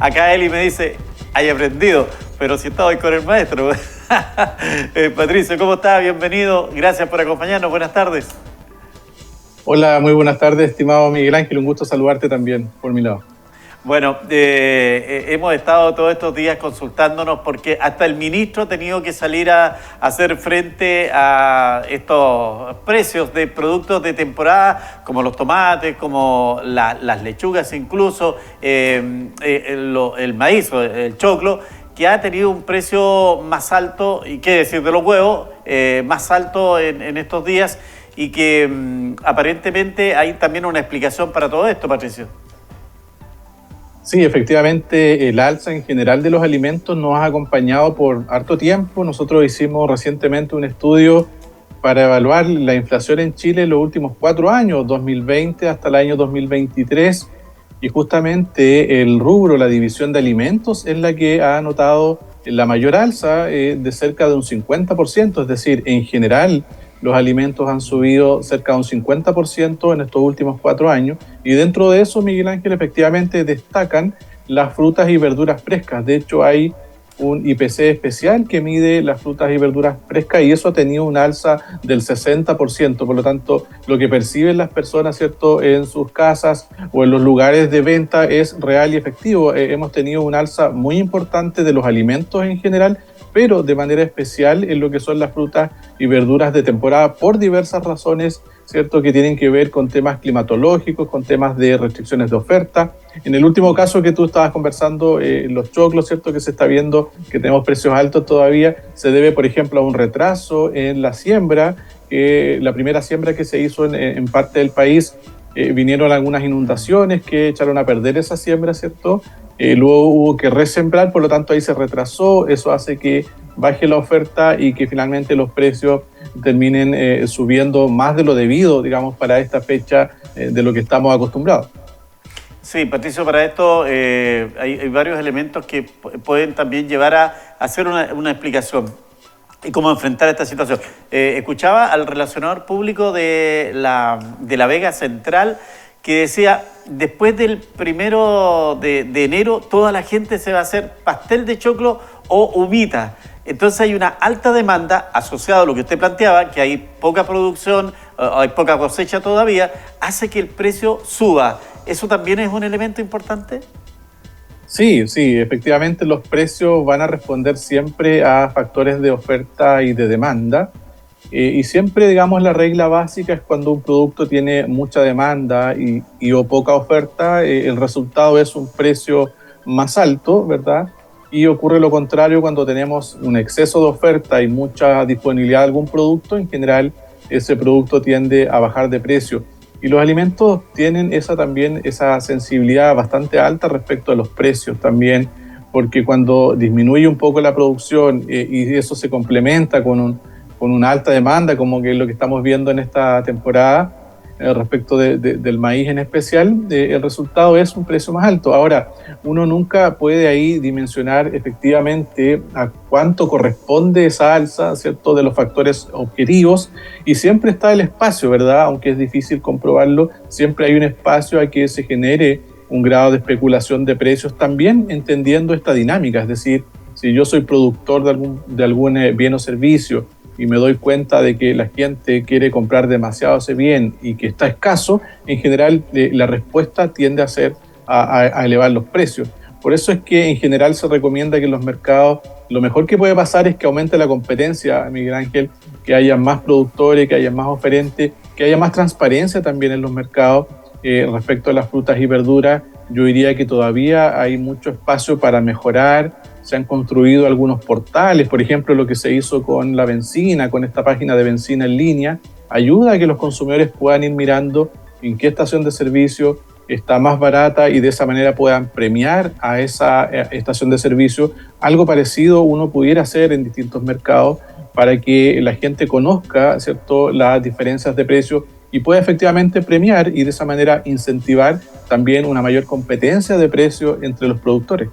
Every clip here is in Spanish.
Acá Eli me dice, hay aprendido, pero si estaba hoy con el maestro. Patricio, ¿cómo estás? Bienvenido. Gracias por acompañarnos. Buenas tardes. Hola, muy buenas tardes, estimado Miguel Ángel. Un gusto saludarte también, por mi lado. Bueno, hemos estado todos estos días consultándonos porque hasta el ministro ha tenido que salir a hacer frente a estos precios de productos de temporada, como los tomates, como las lechugas incluso, el maíz, el choclo, que ha tenido un precio más alto, y qué decir de los huevos, más alto en estos días, y que aparentemente hay también una explicación para todo esto, Patricio. Sí, efectivamente, el alza en general de los alimentos nos ha acompañado por harto tiempo. Nosotros hicimos recientemente un estudio para evaluar la inflación en Chile en los últimos 4 años, 2020 hasta el año 2023, y justamente el rubro, la división de alimentos, es la que ha notado la mayor alza de cerca de un 50%, es decir, en general los alimentos han subido cerca de un 50% en estos últimos 4 años, y dentro de eso, Miguel Ángel, efectivamente destacan las frutas y verduras frescas. De hecho, hay un IPC especial que mide las frutas y verduras frescas y eso ha tenido un alza del 60%. Por lo tanto, lo que perciben las personas, ¿cierto?, en sus casas o en los lugares de venta es real y efectivo. Hemos tenido un alza muy importante de los alimentos en general, pero de manera especial en lo que son las frutas y verduras de temporada por diversas razones, ¿cierto?, que tienen que ver con temas climatológicos, con temas de restricciones de oferta. En el último caso que tú estabas conversando, los choclos, ¿cierto?, que se está viendo que tenemos precios altos todavía, se debe, por ejemplo, a un retraso en la siembra. La primera siembra que se hizo en parte del país, vinieron algunas inundaciones que echaron a perder esa siembra, ¿cierto? Luego hubo que resembrar, por lo tanto ahí se retrasó, eso hace que baje la oferta y que finalmente los precios terminen subiendo más de lo debido, digamos, para esta fecha de lo que estamos acostumbrados. Sí, Patricio, para esto hay varios elementos que pueden también llevar a hacer una explicación y cómo enfrentar esta situación. Escuchaba al relacionador público de la Vega Central que decía, después del 1 de enero, toda la gente se va a hacer pastel de choclo o humita. Entonces hay una alta demanda asociada a lo que usted planteaba, que hay poca producción, hay poca cosecha todavía, hace que el precio suba. ¿Eso también es un elemento importante? Sí, efectivamente los precios van a responder siempre a factores de oferta y de demanda. Y siempre, digamos, la regla básica es cuando un producto tiene mucha demanda y o poca oferta, el resultado es un precio más alto, ¿verdad? Y ocurre lo contrario cuando tenemos un exceso de oferta y mucha disponibilidad de algún producto, en general ese producto tiende a bajar de precio. Y los alimentos tienen esa sensibilidad bastante alta respecto a los precios también, porque cuando disminuye un poco la producción y eso se complementa con una alta demanda, como que es lo que estamos viendo en esta temporada, respecto del maíz en especial, el resultado es un precio más alto. Ahora, uno nunca puede ahí dimensionar efectivamente a cuánto corresponde esa alza, ¿cierto?, de los factores objetivos, y siempre está el espacio, ¿verdad? Aunque es difícil comprobarlo, siempre hay un espacio a que se genere un grado de especulación de precios, también entendiendo esta dinámica, es decir, si yo soy productor de algún bien o servicio, y me doy cuenta de que la gente quiere comprar demasiado ese bien y que está escaso, en general la respuesta tiende a ser a elevar los precios. Por eso es que en general se recomienda que en los mercados lo mejor que puede pasar es que aumente la competencia, Miguel Ángel, que haya más productores, que haya más oferentes, que haya más transparencia también en los mercados respecto a las frutas y verduras. Yo diría que todavía hay mucho espacio para mejorar. Se han construido algunos portales, por ejemplo, lo que se hizo con la bencina, con esta página de bencina en línea, ayuda a que los consumidores puedan ir mirando en qué estación de servicio está más barata y de esa manera puedan premiar a esa estación de servicio. Algo parecido uno pudiera hacer en distintos mercados para que la gente conozca, ¿cierto?, las diferencias de precio y pueda efectivamente premiar y de esa manera incentivar también una mayor competencia de precios entre los productores.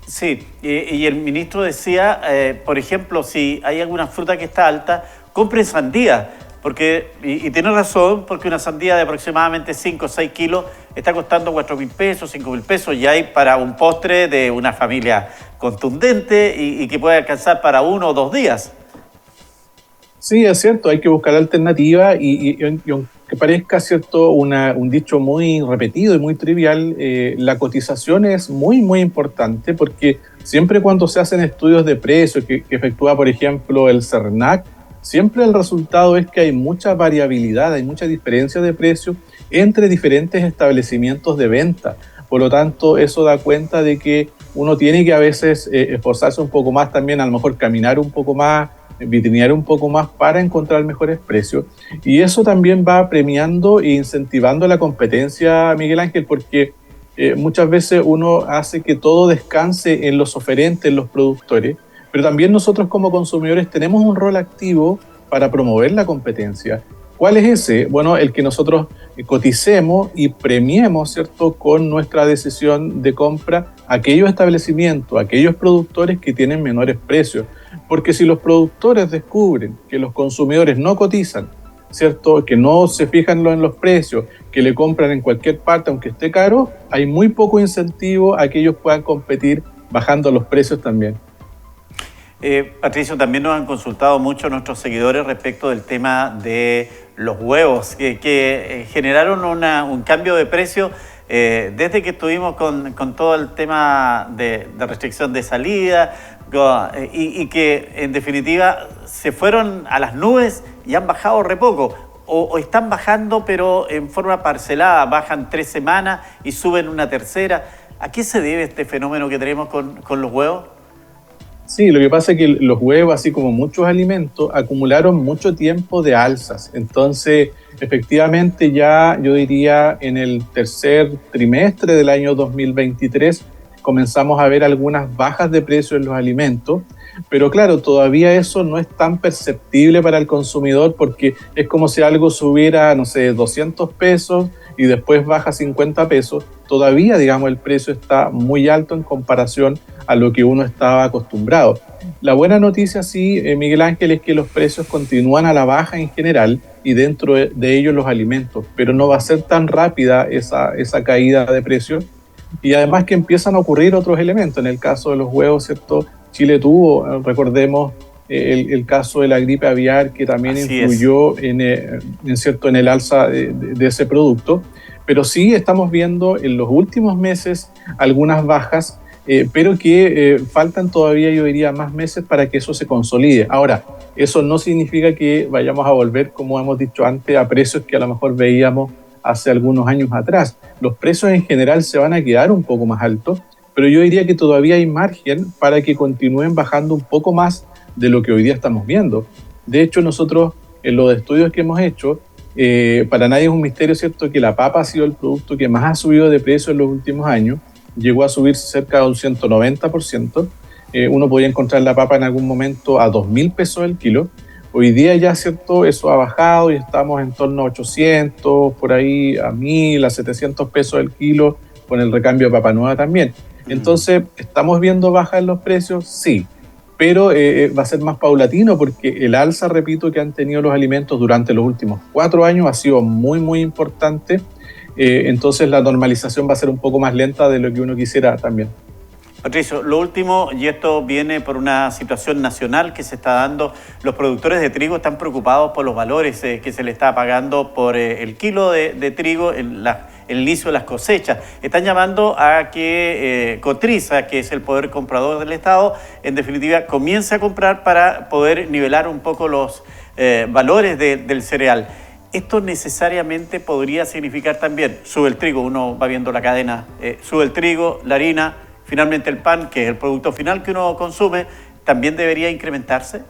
Sí, y el ministro decía, por ejemplo, si hay alguna fruta que está alta, compren sandía, porque, y tiene razón, porque una sandía de aproximadamente 5 o 6 kilos está costando 4.000 pesos, 5.000 pesos, y hay para un postre de una familia contundente y que puede alcanzar para 1 o 2 días. Sí, es cierto, hay que buscar alternativas y aunque parezca cierto un dicho muy repetido y muy trivial, la cotización es muy, muy importante porque siempre cuando se hacen estudios de precios que efectúa, por ejemplo, el CERNAC, siempre el resultado es que hay mucha variabilidad, hay mucha diferencia de precio entre diferentes establecimientos de venta. Por lo tanto, eso da cuenta de que uno tiene que a veces esforzarse un poco más también, a lo mejor caminar un poco más, vitrinear un poco más para encontrar mejores precios. Y eso también va premiando e incentivando la competencia, Miguel Ángel, porque muchas veces uno hace que todo descanse en los oferentes, en los productores, pero también nosotros como consumidores tenemos un rol activo para promover la competencia. ¿Cuál es ese? Bueno, el que nosotros coticemos y premiemos, ¿cierto?, con nuestra decisión de compra aquellos establecimientos, aquellos productores que tienen menores precios. Porque si los productores descubren que los consumidores no cotizan, ¿cierto?, que no se fijan en los precios, que le compran en cualquier parte aunque esté caro, hay muy poco incentivo a que ellos puedan competir bajando los precios también. Patricio, también nos han consultado mucho nuestros seguidores respecto del tema de los huevos, que generaron un cambio de precio desde que estuvimos con todo el tema de restricción de salida y que en definitiva se fueron a las nubes y han bajado re poco. O están bajando pero en forma parcelada, bajan 3 semanas y suben una tercera. ¿A qué se debe este fenómeno que tenemos con los huevos? Sí, lo que pasa es que los huevos, así como muchos alimentos, acumularon mucho tiempo de alzas. Entonces, efectivamente, ya yo diría en el tercer trimestre del año 2023 comenzamos a ver algunas bajas de precio en los alimentos, pero claro, todavía eso no es tan perceptible para el consumidor porque es como si algo subiera, no sé, 200 pesos y después baja 50 pesos. Todavía, digamos, el precio está muy alto en comparación a lo que uno estaba acostumbrado. La buena noticia, sí, Miguel Ángel, es que los precios continúan a la baja en general y dentro de ellos los alimentos, pero no va a ser tan rápida esa caída de precios. Y además que empiezan a ocurrir otros elementos. En el caso de los huevos, ¿cierto? Chile tuvo, recordemos, el caso de la gripe aviar que también Así influyó en el alza de ese producto. Pero sí estamos viendo en los últimos meses algunas bajas, pero que faltan todavía, yo diría, más meses para que eso se consolide. Ahora, eso no significa que vayamos a volver, como hemos dicho antes, a precios que a lo mejor veíamos hace algunos años atrás. Los precios en general se van a quedar un poco más altos, pero yo diría que todavía hay margen para que continúen bajando un poco más de lo que hoy día estamos viendo. De hecho, nosotros en los estudios que hemos hecho, para nadie es un misterio, ¿cierto?, que la papa ha sido el producto que más ha subido de precio en los últimos años. Llegó a subir cerca de un 190%. Uno podía encontrar la papa en algún momento a 2.000 pesos el kilo. Hoy día ya, ¿cierto?, eso ha bajado y estamos en torno a 800, por ahí a 1.000, a 700 pesos el kilo, con el recambio de papa nueva también. Entonces, ¿estamos viendo bajas en los precios? Sí, pero va a ser más paulatino porque el alza, repito, que han tenido los alimentos durante los últimos 4 años ha sido muy, muy importante. Entonces, la normalización va a ser un poco más lenta de lo que uno quisiera también. Patricio, lo último, y esto viene por una situación nacional que se está dando, los productores de trigo están preocupados por los valores que se le está pagando por el kilo de trigo en el inicio de las cosechas. Están llamando a que Cotriza, que es el poder comprador del Estado, en definitiva comience a comprar para poder nivelar un poco los valores del cereal. Esto necesariamente podría significar también, sube el trigo, uno va viendo la cadena, sube el trigo, la harina, finalmente el pan, que es el producto final que uno consume, ¿también debería incrementarse?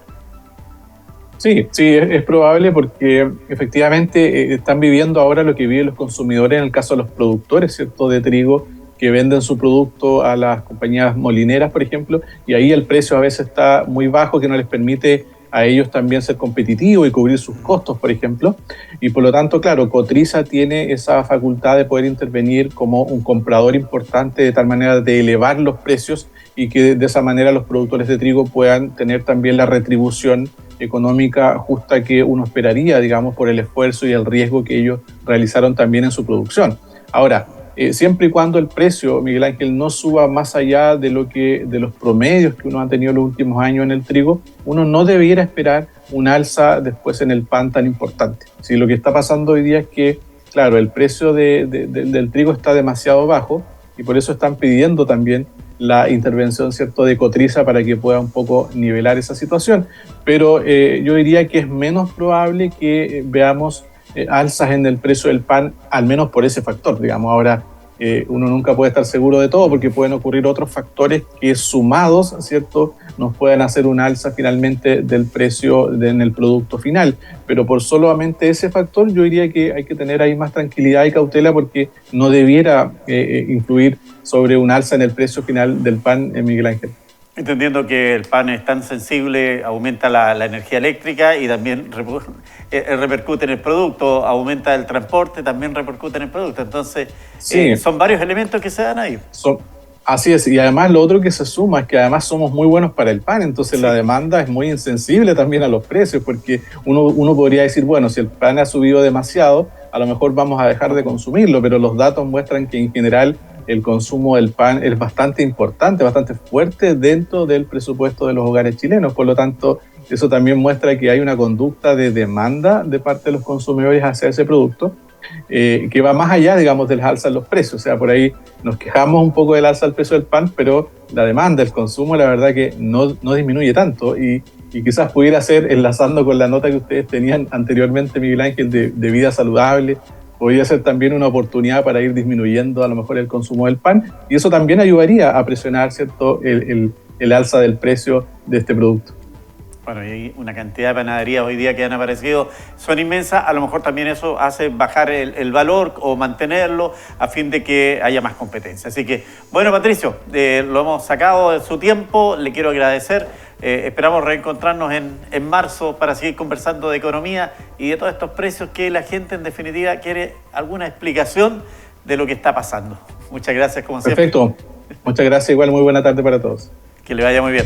Sí, es probable porque efectivamente están viviendo ahora lo que viven los consumidores en el caso de los productores, ¿cierto?, de trigo, que venden su producto a las compañías molineras, por ejemplo, y ahí el precio a veces está muy bajo, que no les permite a ellos también ser competitivos y cubrir sus costos, por ejemplo. Y por lo tanto, claro, Cotriza tiene esa facultad de poder intervenir como un comprador importante, de tal manera de elevar los precios y que de esa manera los productores de trigo puedan tener también la retribución económica justa que uno esperaría, digamos, por el esfuerzo y el riesgo que ellos realizaron también en su producción. Ahora, siempre y cuando el precio, Miguel Ángel, no suba más allá de los promedios que uno ha tenido en los últimos años en el trigo, uno no debiera esperar un alza después en el pan tan importante. Si lo que está pasando hoy día es que, claro, el precio del trigo está demasiado bajo y por eso están pidiendo también la intervención, ¿cierto?, de Cotriza para que pueda un poco nivelar esa situación. Pero yo diría que es menos probable que veamos alzas en el precio del pan, al menos por ese factor, digamos. Ahora, uno nunca puede estar seguro de todo porque pueden ocurrir otros factores que sumados, ¿cierto?, nos puedan hacer un alza finalmente del precio en el producto final. Pero por solamente ese factor yo diría que hay que tener ahí más tranquilidad y cautela porque no debiera influir sobre un alza en el precio final del pan, Miguel Ángel. Entendiendo que el pan es tan sensible, aumenta la energía eléctrica y también repercute en el producto, aumenta el transporte, también repercute en el producto. Entonces, sí, son varios elementos que se dan ahí. Así es, y además lo otro que se suma es que además somos muy buenos para el pan, entonces sí, la demanda es muy insensible también a los precios, porque uno podría decir, bueno, si el pan ha subido demasiado, a lo mejor vamos a dejar de consumirlo, pero los datos muestran que en general el consumo del pan es bastante importante, bastante fuerte dentro del presupuesto de los hogares chilenos. Por lo tanto, eso también muestra que hay una conducta de demanda de parte de los consumidores hacia ese producto, que va más allá, digamos, del alza en los precios. O sea, por ahí nos quejamos un poco del alza del precio del pan, pero la demanda, el consumo, la verdad que no disminuye tanto y quizás pudiera ser, enlazando con la nota que ustedes tenían anteriormente, Miguel Ángel, de vida saludable, podría ser también una oportunidad para ir disminuyendo a lo mejor el consumo del pan y eso también ayudaría a presionar, ¿cierto?, el alza del precio de este producto. Bueno, y hay una cantidad de panaderías hoy día que han aparecido, son inmensas, a lo mejor también eso hace bajar el valor o mantenerlo a fin de que haya más competencia. Así que, bueno, Patricio, lo hemos sacado de su tiempo, le quiero agradecer. Esperamos reencontrarnos en marzo para seguir conversando de economía y de todos estos precios que la gente en definitiva quiere alguna explicación de lo que está pasando. Muchas gracias como siempre. Perfecto. Muchas gracias. Igual muy buena tarde para todos. Que le vaya muy bien.